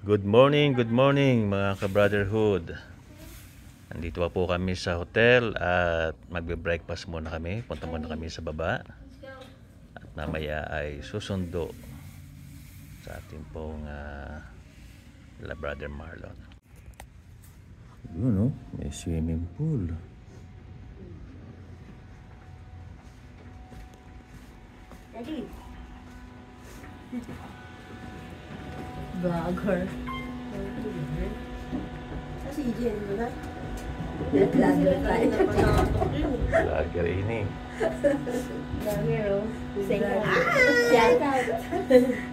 Good morning mga ka-brotherhood. Nandito pa po kami sa hotel at magbe-breakfast muna kami. Punta muna kami sa baba. At mamaya ay susundo sa ating pong brother Marlon. Yun, may swimming pool. Daddy. Vlogger. Kasi Jen, di ba? Vlogger tayo. Vlogger ini. Vlogger, oh. Say shout out.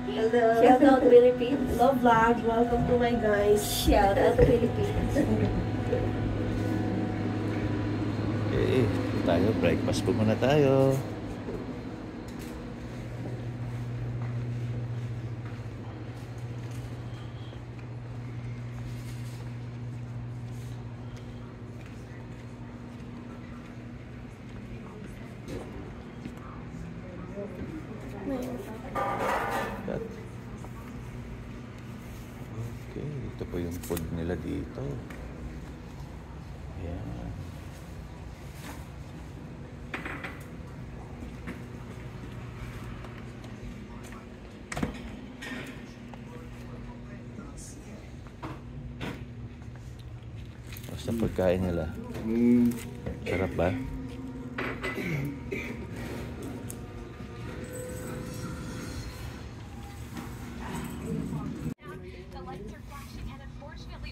Hello. Shout out Philippines. Love vlog. Welcome to my guys. Shout out Philippines. Okay, tayo. Breakfast po muna tayo. Okay, ito po yung food nila dito. Ayan. Basta pagkain nila. Sarap ba?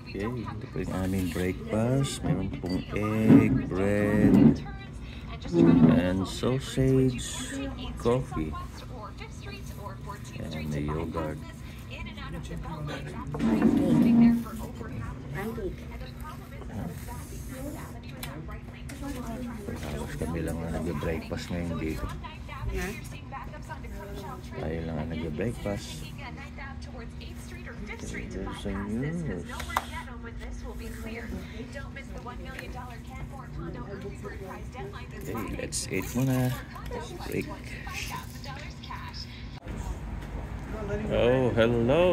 Okay, ito po yung aming breakfast. Meron pong egg, bread, and sausage, coffee, and the yogurt. Tapos kami lang na nag-breakfast ngayon dito. Tayo lang na nag-breakfast. Okay, there's a news. Okay, let's eat muna. Let's break. Oh, hello.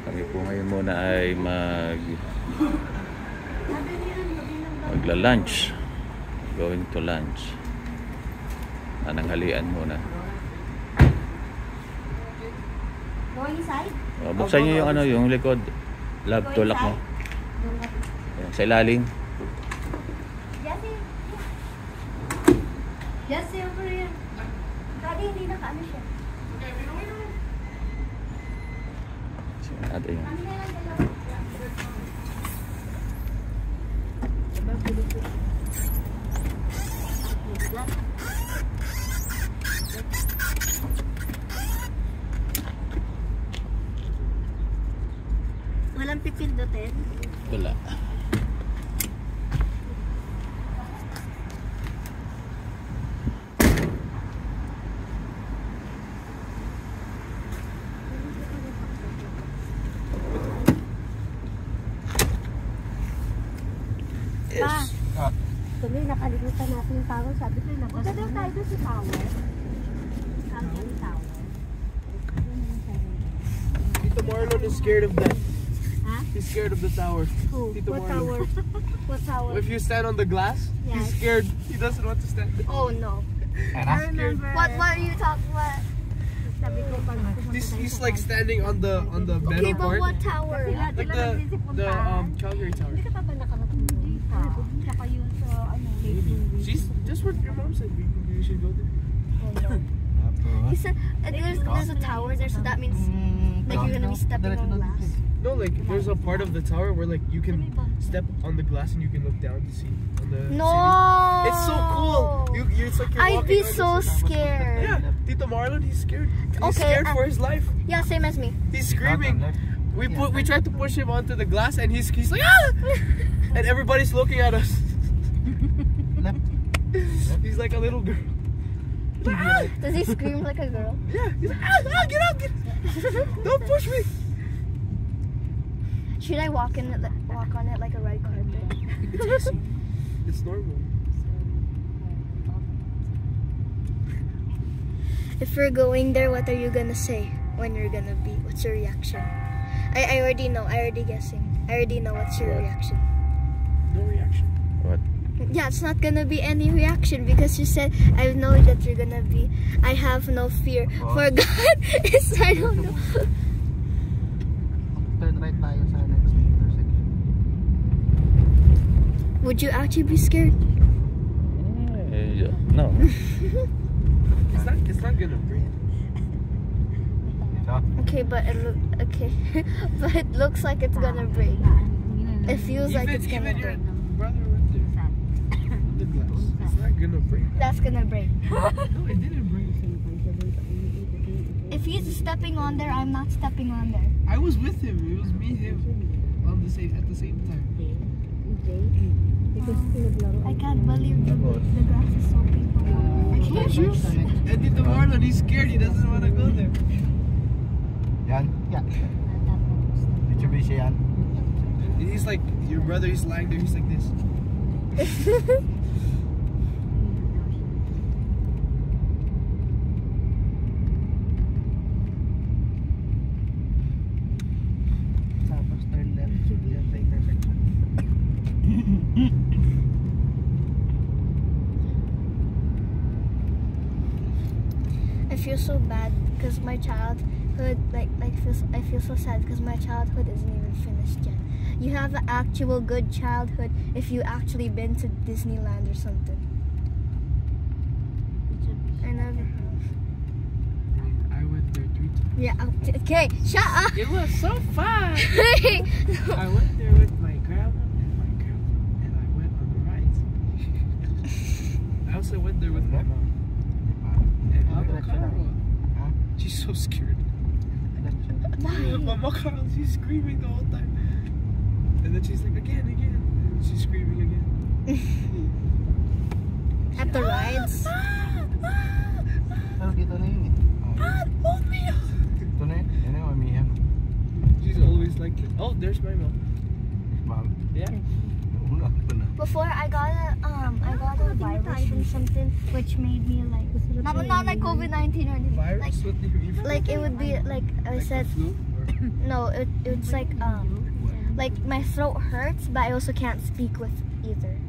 Kami po ngayon muna ay magla-lunch. Going to lunch. Ananghalian muna. Go inside? Buksan niyo yung yung likod. Love, tulak mo. Ayan, sa ilalim. Jesse, over here. Daddy, hindi naka-ano siya. Ate yun. Walang pipindutin? Wala. Yes. Tuloy, nakalimutan natin yung tower. Sabi ko, punta daw tayo doon sa tower. Camden Tower. Tito Marlon is scared of that. Huh? He's scared of the tower. Who? Tito What Marlon. tower? What tower? If you stand on the glass, Yes. he's scared. He doesn't want to stand there. Oh no. I remember. What are you talking about? Sabi ko, He's like standing on the okay, metal but part. what tower? Like the Calgary Tower. Hindi ka pa ba nakarating dito? Tsaka yun sa She's just what your mom said. We should go there. He said there's a tower there, so that means like you're gonna be stepping on glass. No, like there's a part of the tower where like you can step on the glass and you can look down to see on the No, city. It's so cool. It's like you're I'd walking be on so this- scared. Yeah, Tito Marlon, he's scared. He's Okay, scared for his life. Yeah, same as me. He's screaming. We tried to push him onto the glass and he's like ah! And everybody's looking at us. He's like a little girl. Ah! Does he scream like a girl? Yeah, he's like get out, get out. Don't push me. Should I walk on it like a red carpet? It's easy. It's normal. If we're going there, what are you gonna say when you're gonna be? What's your reaction? I already know. I already guessing. I already know what's your What? reaction. No reaction. What? Yeah, it's not gonna be any reaction because you said I know that you're gonna be. I have no fear for God. It's I don't know. Turn right tayo sa next intersection. Would you actually be scared? No. It's not gonna breathe. Okay, but but it looks like it's gonna break. It feels like it's gonna Even your break. brother went there. The glass. It's not gonna break. That's gonna break. No, it didn't break. If he's stepping on there, I'm not stepping on there. I was with him. It was me, him, at the same time. I can't believe the grass is so big. I can't choose. And Tito Marlon, he's scared. He doesn't want to go there. Yan? Yeah. Mitsubishi yan? And he's like, your brother, he's lying there. He's like this. Tapos turn left. Yan sa intersection. I feel so bad because my childhood, I feel so sad because my childhood isn't even finished yet. You have an actual good childhood if you actually been to Disneyland or something. I never. I went there 3 times. Yeah. Okay. Shut up. It was so fun. I went there with my grandma and I went on the rides. I also went there with my mom. And Carl. She's so scared. Mama Carl, she's screaming the whole time. And then she's like, again. And she's screaming again. At the rides. Pero dito na yun eh. Hold me up. Ito na yun. Yan yung amihan. She's always like this. Oh, there's my mom. Ma'am. Yeah. Una pa na. Before I got a virus from something which made me like not like COVID-19 or anything. Virus? What do you mean? Like it would be like I Like said. the flu? Or? No, it's like my throat hurts, but I also can't speak with either.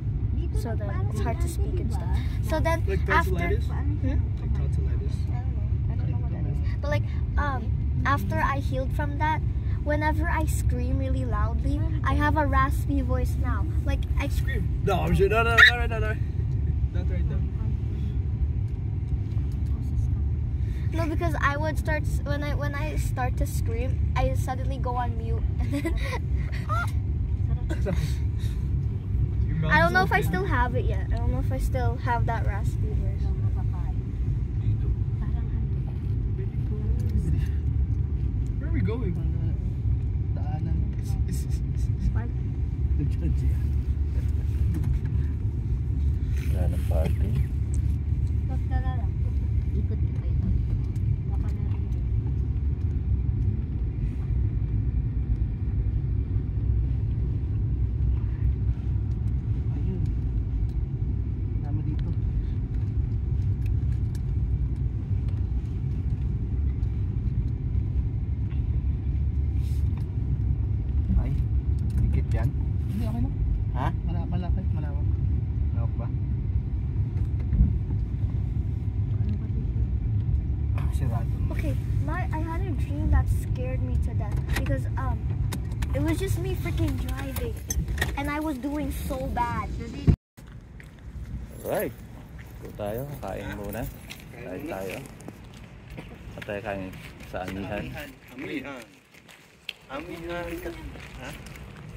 So then it's hard to speak and stuff. So then Like after, tonsillitis? Like tonsillitis? I don't know what that is. But like after I healed from that, whenever I scream really loudly, I have a raspy voice now. Like I Scream. No, I'm sure. No. Not right now. Not right now. No, because I would start when I start to scream, I suddenly go on mute, and then Your mouth I don't is know if I open. still have it yet. I don't know if I still have that raspy voice. Where are we going? Daanan. Wala ng party. Ayun. Dami dito. Ay, dikit yan. Hindi, okay lang. Ha? Malapit. Malawak ba? Sirado. Okay, I had a dream that scared me to death because it was just me freaking driving, and I was doing so bad. Alright. Go tayo. Kain muna. Kain tayo. At tayo kain sa amihan. Amihan.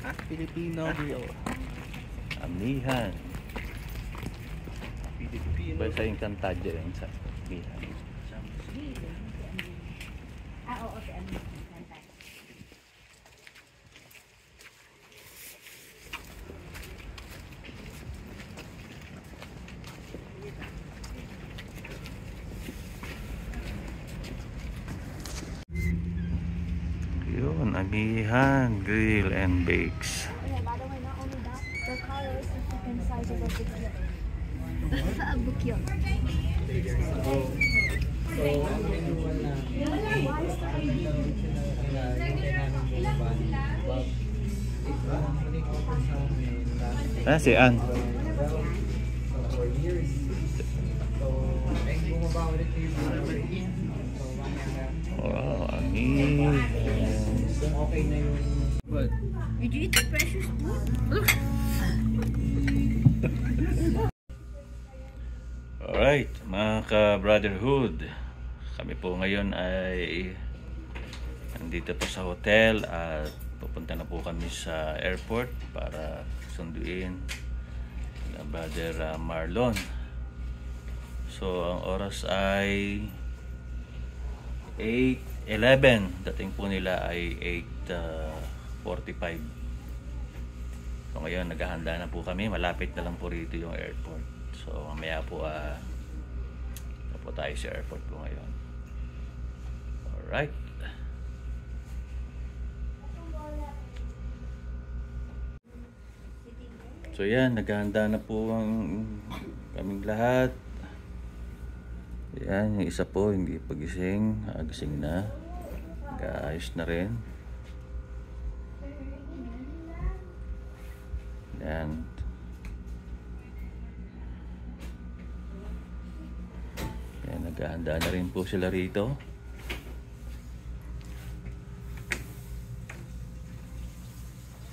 Ha? Filipino grill. Amihan. Filipino. Ba sa Encantadia yun sa amihan. Yun, Amihan Grill and Bakes. Okay, by the way, not only that, the color is the second size of a bukyo. A bukyo. So, ang renewal na, nagkaroon sila na hintay namin bumaba. But, ang huling offer sa amin, Si Ann. so, 4 years. So, ay bumaba ulit yung so, 1 year na. Wow, amazing. So, okay na yung... But, Did you eat the precious food? Alright, mga ka-brotherhood. Kami po ngayon ay nandito po sa hotel at pupunta na po kami sa airport para sunduin na Brother Marlon. So, ang oras ay 8:11. Dating po nila ay 8:45. So, ngayon naghahanda na po kami. Malapit na lang po rito yung airport. So, mamaya po po tayo sa airport po ngayon. Alright. So yan, naghahanda na po ang kaming lahat. Yan, yung isa po hindi pagising, gising na. Nag-aayos na rin. Yan. Yan, naghahanda na rin po sila rito.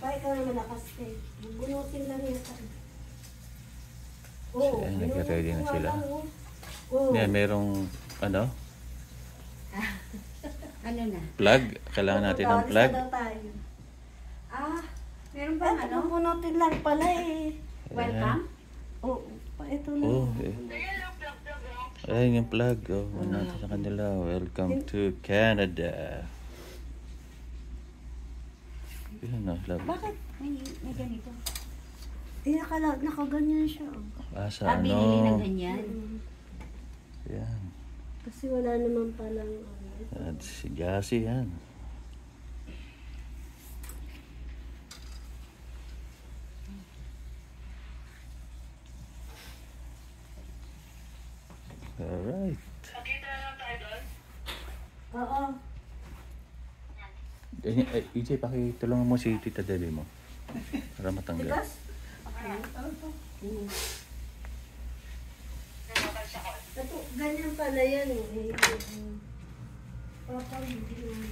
Bakit ka naman nakaste? Bunutin lang yan. So yan, nag-ready na sila. Yan, merong ano? Ano na? Plug. Kailangan natin ng plug. Meron ba ano? Bunutin lang pala eh. Welcome? Oo, ito na. Oh, eh. Ayan yung plug. Oh, natin sa kanila. Welcome to Canada. Yan na, love. Bakit may ganito? Eh, nakaganyan siya. Asa Binili ng ano? ganyan. Yan. Kasi wala naman palang At si Jassy yan. Alright. Oo. EJ, pakitulungan mo si Tita Debbie mo. Para matanggal. Tigas? Ito, ganyan pala yan eh. Papa, hindi naman.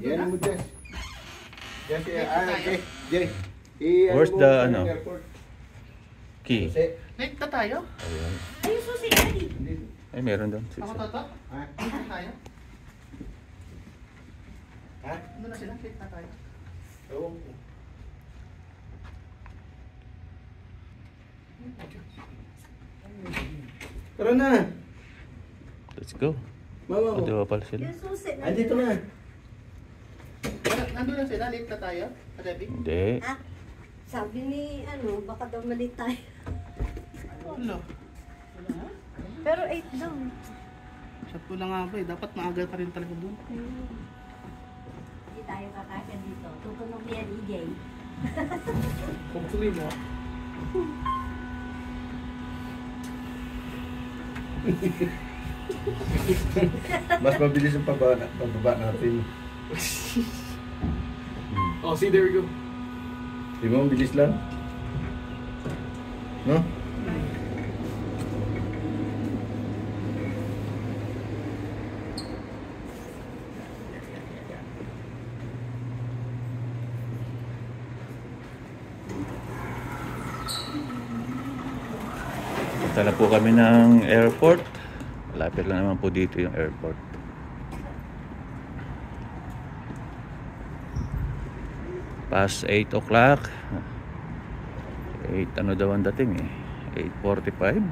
Yan mo, Jess. Jess, Jay. Where's the, ano? Key. Late na tayo? Ayan. Ayun, susi, daddy. Ay, meron doon. Ako toto? Ha? Late na tayo? Ha? Ano na sila? Late na tayo? Oo. Tara na. Let's go. Mama mo. Diba pala sila? Yung susi. Andito na. Nandun na sila? Late na tayo? Kagabi? Hindi. Ah, sabi ni, ano, baka daw mali tayo. Wala. Pero 8 daw. Shot ko lang nga ba eh. Dapat maaga pa rin talaga doon. Hindi tayo kakasya dito. Tutunog yan, EJ. Hopefully mo. Mas mabilis ang pababa natin. Oh, see, there we go. Di mo, bilis lang. No? Punta na po kami ng airport. Malapit lang naman po dito yung airport. Past 8 o'clock. 8 ano daw ang dating eh. 8:45.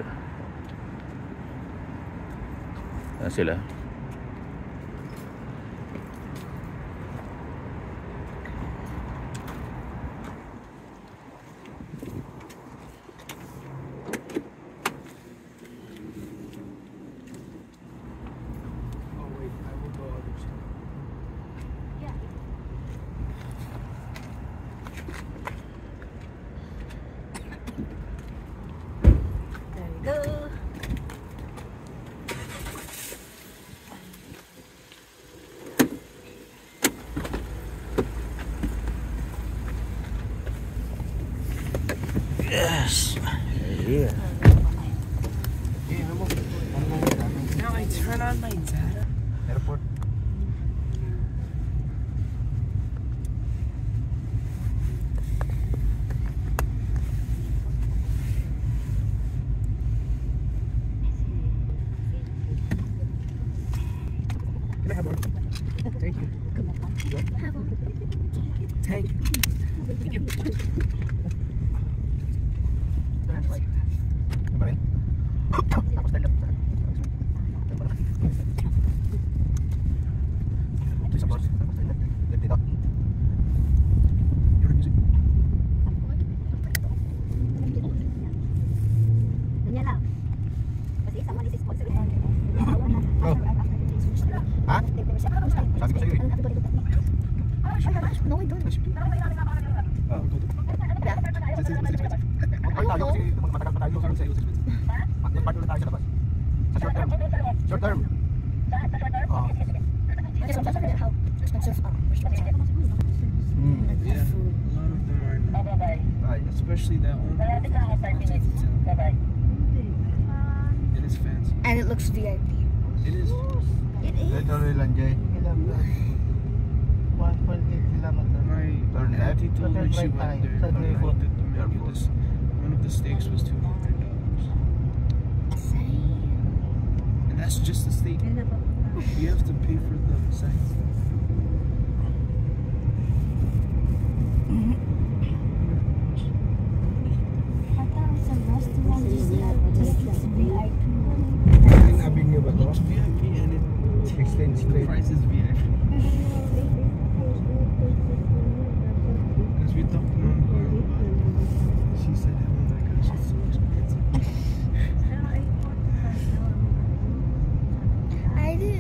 Saan sila? Oh, wait. I will go other side. Yes. Yeah. Now I turn on my data. Airport. Can I have one? Thank you. Thank you. Thank you. Ha? Sabi ko sa'yo eh. No, I don't. Mag-part tayo kasi matagal pa tayo sa iyo. Mag-part ulit tayo sa labas. Sa short term. Short term. Yes, I'm just how expensive restaurants are. Yeah, a lot of them are. Especially that one. It is fancy. And it looks VIP. It is. It is. Ito rin lang, Jay. 1.8 kilometers. My Turn left. auntie told me she went there. Turn and right. looked at the menu. One of the steaks was $200. And that's just the steak. You have to pay for the sides. Ang avenue ba to? It's VIP and Extend the straight. price is VIP. Because we talked to Mom Carl about it. She said, oh my gosh, it's so expensive.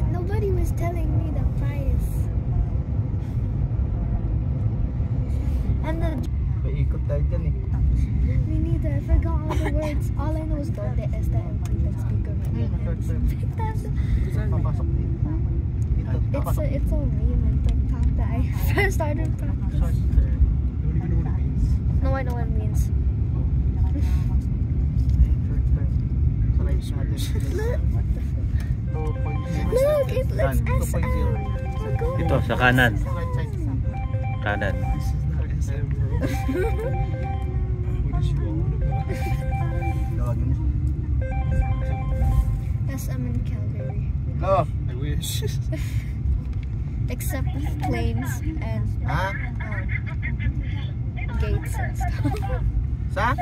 Nobody was telling me the price. And the Paikot tayo dyan eh. me neither. I forgot all the words. All I know is donde está el speaker. Papasok dito. It's a meme on TikTok that I first started practicing. You don't even know what it means. No, I know what it means. Look, it looks SM. Look. Ito, sa kanan. Kanan. This is not SM, bro. What is she on about? SM in Calgary. Hello? I wish. Except with planes and Ha? gates and stuff. Sa?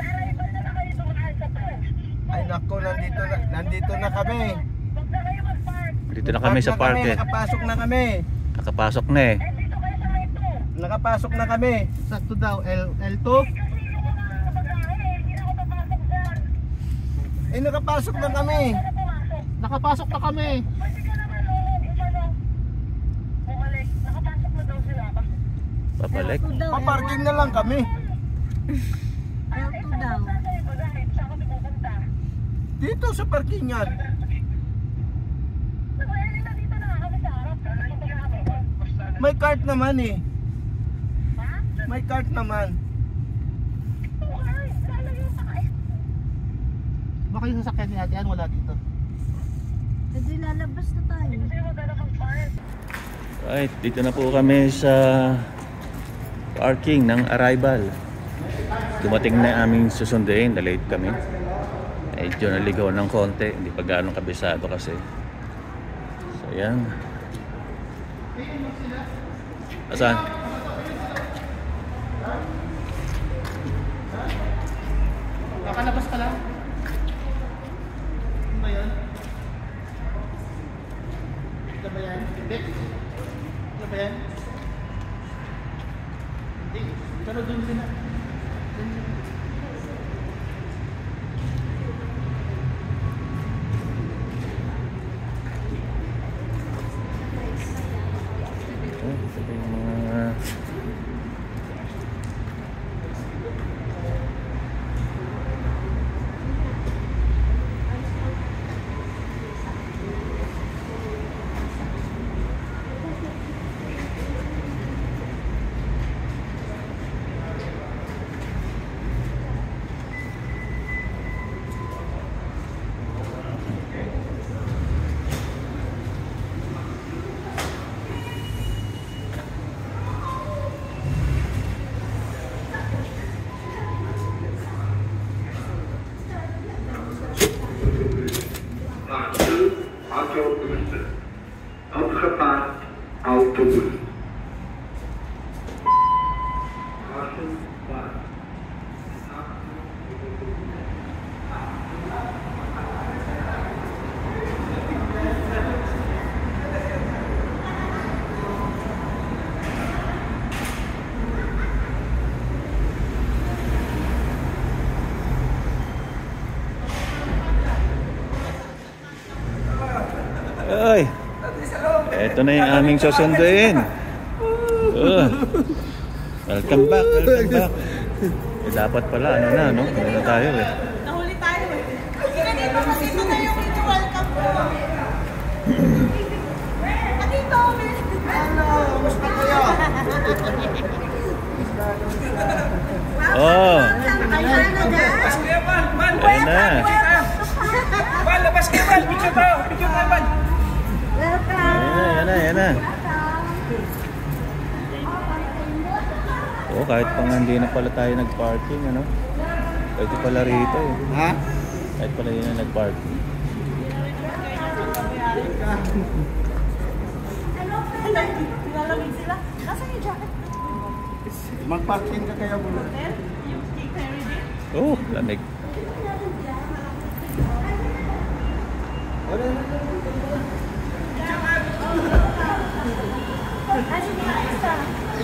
Ay nako, nandito na kami. Dito na kami sa park eh. Nakapasok na kami. Nakapasok na eh. Nakapasok na kami. Sakto daw, L2. Eh nakapasok na kami. Nakapasok na kami. Papalik. Paparking na lang kami. Dito sa parkingan. May cart naman eh. May cart naman. Baka yung sasakyan ni Ate Ann wala dito. Kasi lalabas na tayo. Right, dito na po kami sa parking ng Arrival. Dumating na aming susunduin, na-late kami. Medyo naligaw ng konti, hindi pa ganong kabisado kasi. So yan. Asan? Nakalabas ka lang. Ano ba yan? Ito ba yan? Hindi. Ito ba yan? Hindi. Pero doon din na. Ito yung mga... Achter autobussen. Opgepakt autobus. Gassenbaan. Ay! Ito na yung aming susunduin. Welcome back, welcome back. Eh, dapat pala, ano na, no? Ano na tayo eh. Nahuli tayo eh. Ganito kasi ito na yung video welcome ko. Andito, Hello, kumusta kayo? Oh! Ayun na. Bal, labas kayo, Bal. Picture tayo. Picture tayo, Bal. Ayan na, ayan na. Oh, kahit pang hindi na pala tayo nag-parking, ano? Pwede pala rito eh. Ha? Kahit pala yun na nag-parking. Nilalamig sila. Nasaan yung jacket? Mag-parking ka kaya muna. Yung cake na ready? Oh, lamig.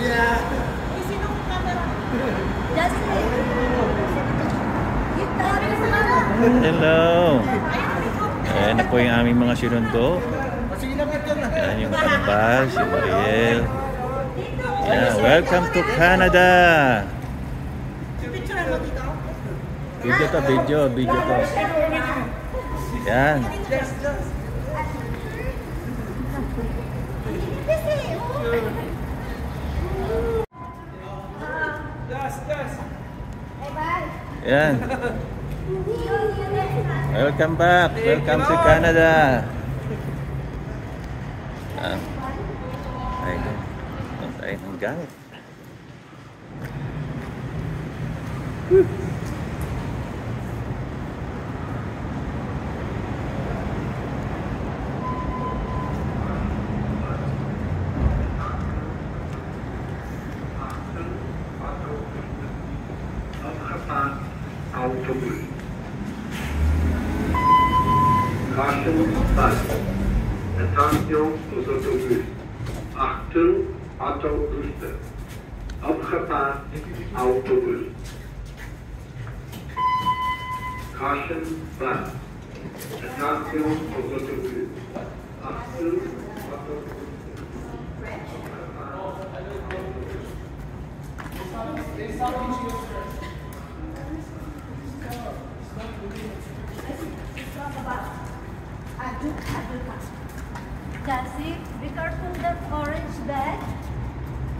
Yeah. Eh, sinong camera? Hello! Ayan na po yung aming mga sinundo. Sige na, picture na. Ayan yung kambal, si Mariel. Yeah, welcome to Canada! Picture mo dito? Video to, video to. Yan. Yan. Welcome back. Welcome to Canada. Yan. Ayun. Ayun ang gamit. Autobus. Gassenbaan. Station des Autobus. Achtung, Autobussen. Opgepakt autobus. Gassenbaan. Station des Autobus. Achtung, Autobus. Cassie, be careful that orange bag.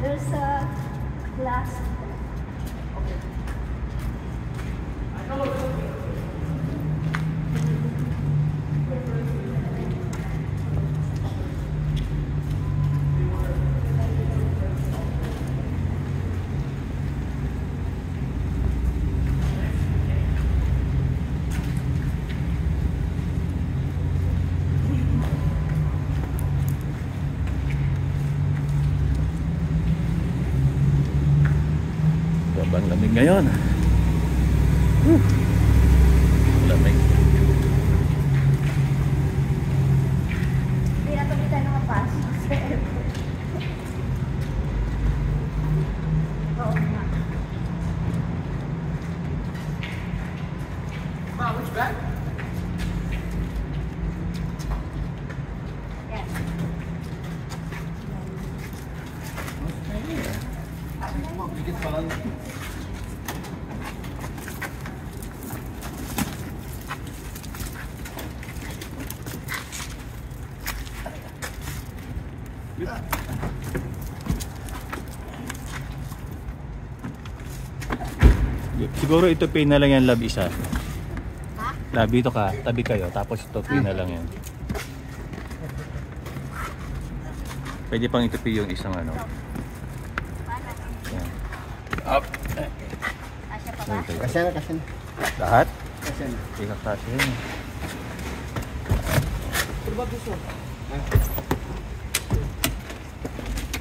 There's a glass. Sobrang lamig ngayon. Lamig. Hindi na kami tayo nakapas. Oo nga. Ma, which bag? Yes. Bigat pa lang. Siguro ito pay na lang yan, lab isa. Lab, dito ka, tabi kayo, tapos ito pay na lang yan. Pwede pang ito pay yung isang ano. Yan. Up. Kasi na. Lahat? Kasi na. Ikakasya yun. about this one?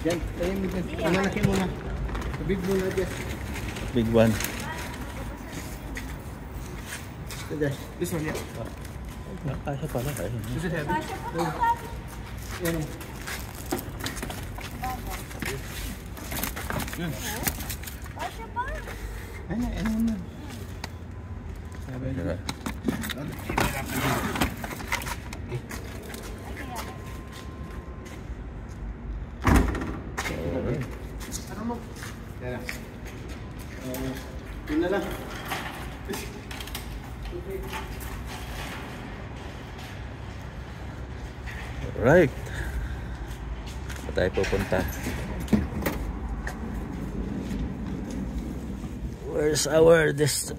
Yan, tayo mo dyan. Ang lalaki muna. The big muna dyan. Big one. Ito dyan. This one, yeah. Kasya pala. Is it heavy? Yan o. Ano na. Ano mo? Yan na. Yun na lang. Right. Saan tayo pupunta? Where's our next?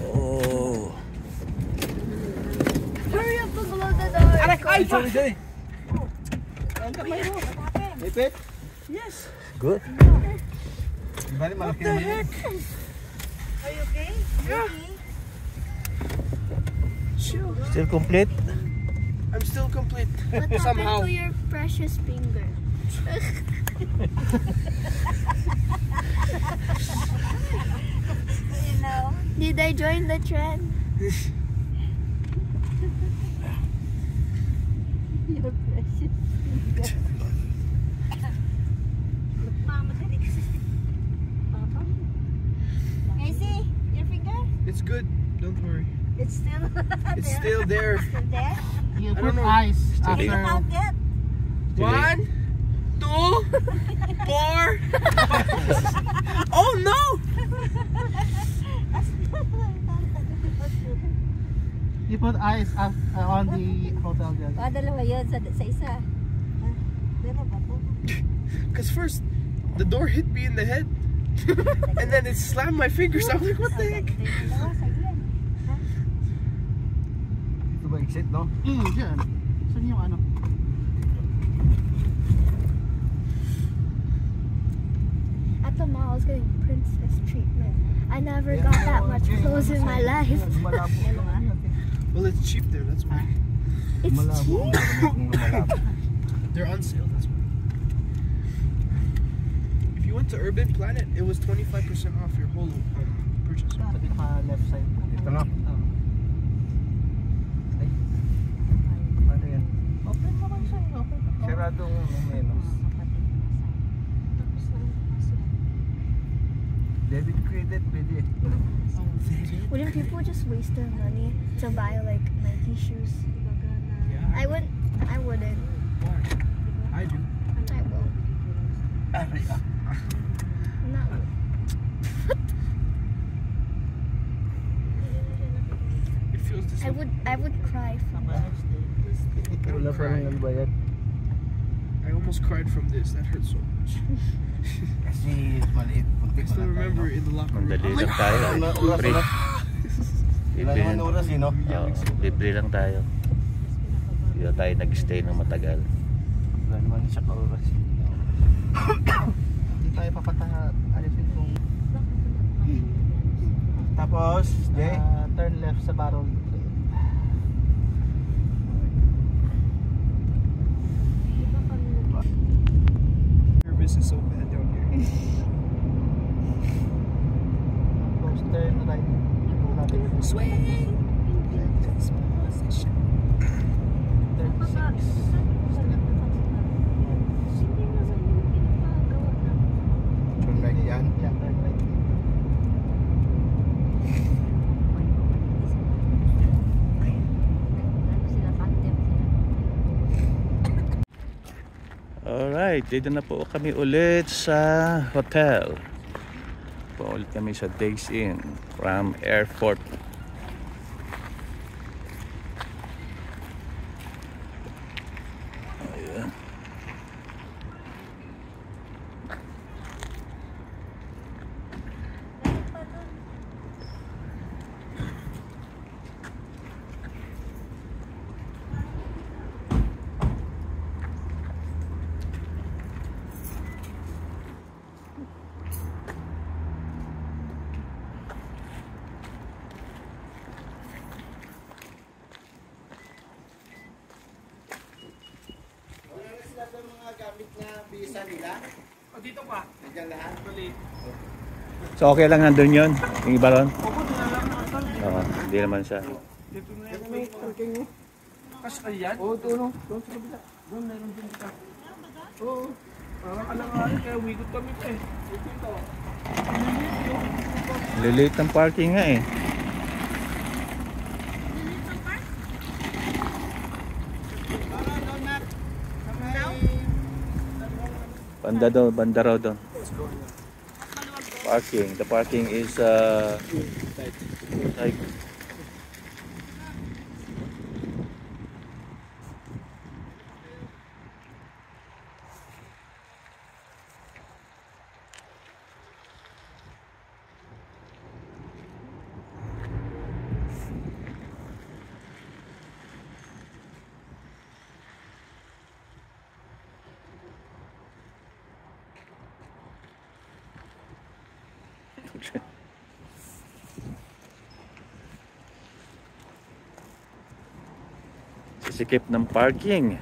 Oh. Hurry up to close the door. Ay, sorry. Ipit? Yes. Good. Bali, malaki naman yun. Are you okay? Yeah. Chill. Still complete? I'm still complete. What happened Somehow. to your precious finger? You know? Did I join the trend? Your precious finger. Mama, dali kasi. Papa? Casey, your finger? It's good. Don't worry. It's still It's still there. Still there? You I don't know. ice You can count it. 1, 2, 4. Oh no! You put ice on the hotel dyan. Dalawa yun sa isa. Dalawa ba po? Because first, the door hit me in the head. And then it slammed my fingers. I was like, what the heck? Dalawa sa iyan. Ito ba exit, no? Dyan. Saan yung ano? At the mall, I was getting princess treatment. I never got that much clothes in my life. Well, it's cheap there, that's why. It's cheap. They're on sale, that's why. If you went to Urban Planet, it was 25% off your whole purchase. Sa pinaka-left side. Ito na. Ay. Ano yan? Open mo lang siya. Open mo. Siradong menos. Debit credit, pwede. Wouldn't people just waste their money to buy like Nike shoes? Yeah, I wouldn't. I do. I will. Not. It feels the same. I would cry from that. Wala pa rin bayad. I almost cried from this. That hurt so much. Kasi maliit. I still remember in the locker room. Mandali I'm like, lang tayo. Free. Wala naman oras no? Libre lang tayo. Hindi na tayo nag-stay ng matagal. Wala naman siya ka-oras. Hindi tayo papatahat. Alisin kung... Tapos, Jay? Turn left sa Barong. Service is so bad down here. Tapos turn right. Swing! Turn 6. Turn right yan? Yeah, turn right. Alright, dito na po kami ulit sa hotel. Paulit kami sa Days Inn from airport. Ayan. O, dito pa. Nandiyan lahat. Mali. So okay lang nandun yun? Yung iba ron? Opo, doon na lang nakasal. Oo, hindi naman siya. Dito na yan. Kas yan? Oo, doon. Doon sa kabila. Doon, meron din dito. Oo. Parang alanganin, kaya wigot kami pa eh. Dito. Lilate ng parking nga eh. Banda raw doon. Parking. The parking is like sisikip ng parking.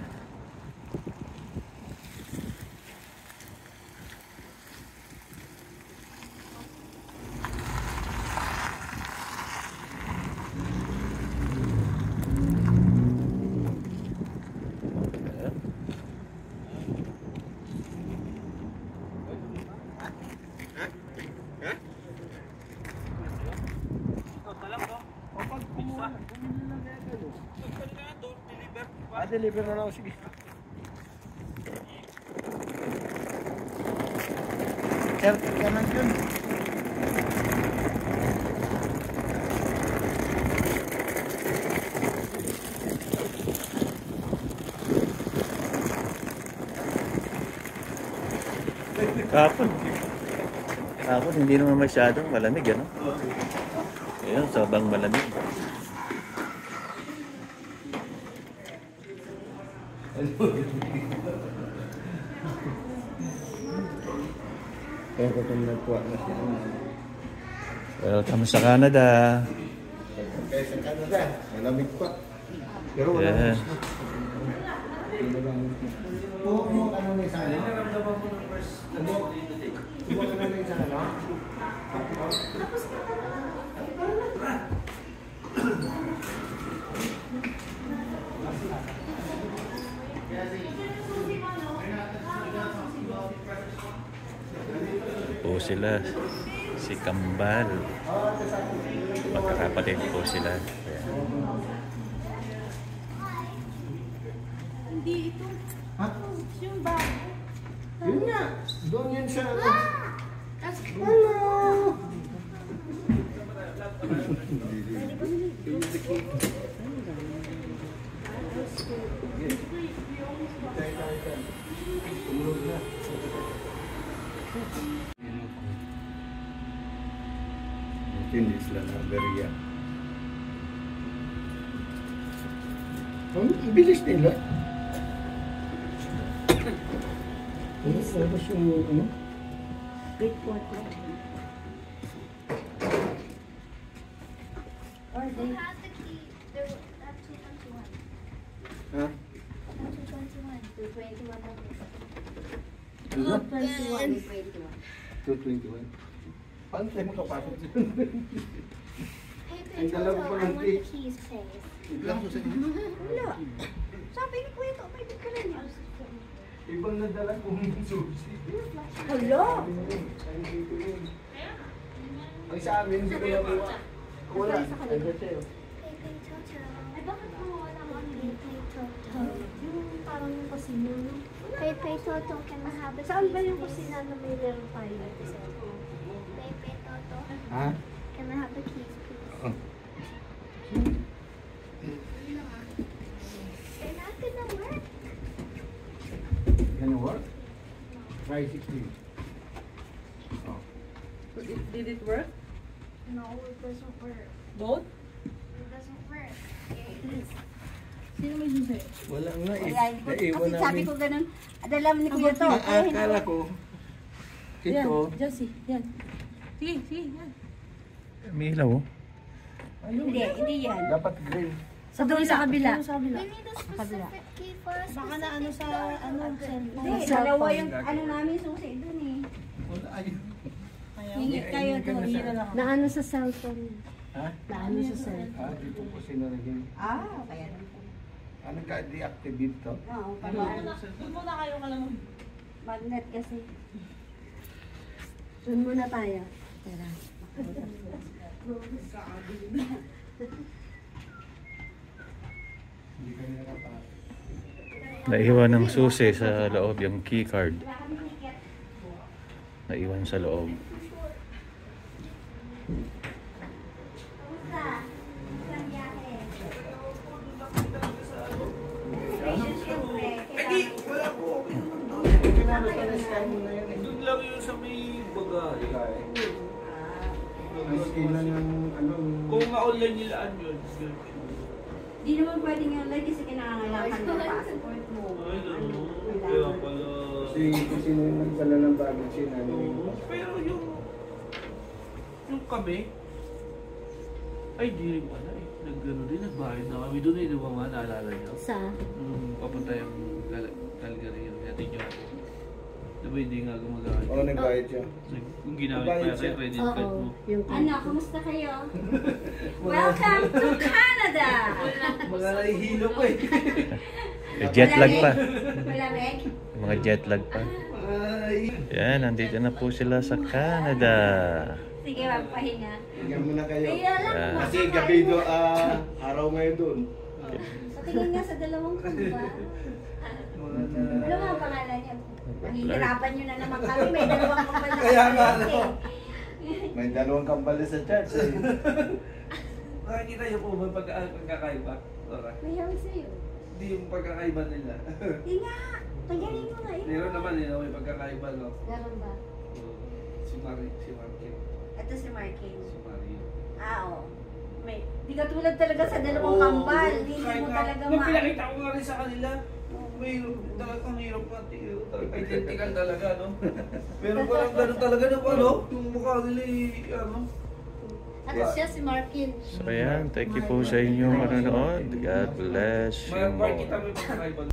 Deliver na lang. Sige. Sir, kanan yun. Kapon hindi naman masyadong malamig, ano? Ayun, sobrang malamig. Kaya ko itong nagkuha na siya. Welcome sa Canada. Kaya sa Canada, malamig pa. Pero wala Yeah. Kung ano na isa, naramdaman mo ng first, ano na isa, ano? Po sila, si Kambal. Magkakapatid po sila. Ayan. Hindi ito. Ha? Yung bag. Yun nga, doon yun siya. Hello! Hindi sila na beriya. Ang bilis nila. Ano oras yung ano? 8:40. Or they Has the key. There, that's 221. Ha? 221. 2:21 na po. Ano? 2:21. 2:21. Paano tayo makapasok dyan? Hey, Ang dalawa pa I ng want key. the keys, please. Lang ko sa inyo. Wala. Sabi ni Kuya to, pwede ka rin. Ibang nadala kong susi. Hello? Ang sa amin, hindi ko nakuha. Wala. Ay, sa'yo. Hey, hey, Toto. Ay, bakit mo wala mo ang Hey, hey, Toto. yung parang yung kusina, no? Hey, hey, Toto, can I have a Saan ba keys, yung please? kusina na may meron tayo? Hey, hey, Toto. Ha? Can I have the keys, please? Oh. They're not gonna work. Can it work? Try 16. Oh. Did it work? No, it doesn't work. Both? It doesn't work. Sino may susi? Wala nga eh. Kaya, Naiwan kasi sabi namin. ko ganun, adala ni Kuya to. Akala ko, Yan, ito, Josie. Yan. Sige, sige. Yan. May ilaw, oh. Hindi yan. dapat green. Sa doon sa kabila. We need a specific key for a Baka na specific ano sa ano cellphone. Hindi, dalawa yung ano namin susi doon eh. Hingi kayo doon. Naano sa cellphone. Ha? Naano sa cellphone. Dito po sinaragin. Kaya lang. Ano ka deactivate to? Oo, Doon muna kayo ka lang. magnet kasi. Doon muna tayo. Tara. Hindi kami nakapasok. Naiwan ng susi sa loob yung key card. Naiwan sa loob. Doon lang yun sa may bagay. Ang skill lang yung ano. Kung ma-online nilaan yun. Di naman pwedeng yung like kasi kinakangailangan ng passport mo. Ay, Ano, kaya kailangan. pala. Kasi nung nagdala ng bagay siya namin. Oo, pero yung kami, ay di rin pala eh. Nag-ano din, nagbayad na kami doon eh. Di ba mga naalala niyo? Sa? Papunta yung Calgary yung natin nyo. Di ba hindi nga gumagamit? Oo, nagbayad siya. Kung ginamit pa Nagbayad yata siya. yung credit card mo. Yung ano, kumusta kayo? Welcome to Canada! Mga nahihilo ko eh. May jet lag pa. Malamig? Mga jet lag pa. Yan, nandito na po sila sa Canada. Sige, magpahinga. Tingnan mo na kayo. Kaya lang, Ah. Kasi gabi doon, araw ngayon doon. patingin nga sa dalawang kamba. Ano nga ang pangalan niya? Mahihirapan nyo na naman kami. May dalawang kamba na Kaya nga, kami. ano? May dalawang kambal sa church eh. Nakikita niyo po ba pagkakaiba? Laura? Mayaw sa'yo. Hindi yung pagkakaiba nila. Di nga. Tagaling mo nga. Meron naman eh, may pagkakaiba no? Meron ba? Si Markin. Ito si Markin. Si Mario. Oo. May, di ka tulad talaga sa dalawang kambal. Hindi mo talaga Nung pinakita ko nga rin sa kanila, may talagang hirap na identical talaga, no? Meron pa lang gano'n talaga no, ano? Yung mukha nila ano? At siya si Markin. So ayan, thank you po sa inyong manonood. God bless you Mark, more. kita mo yung pagkakaiba.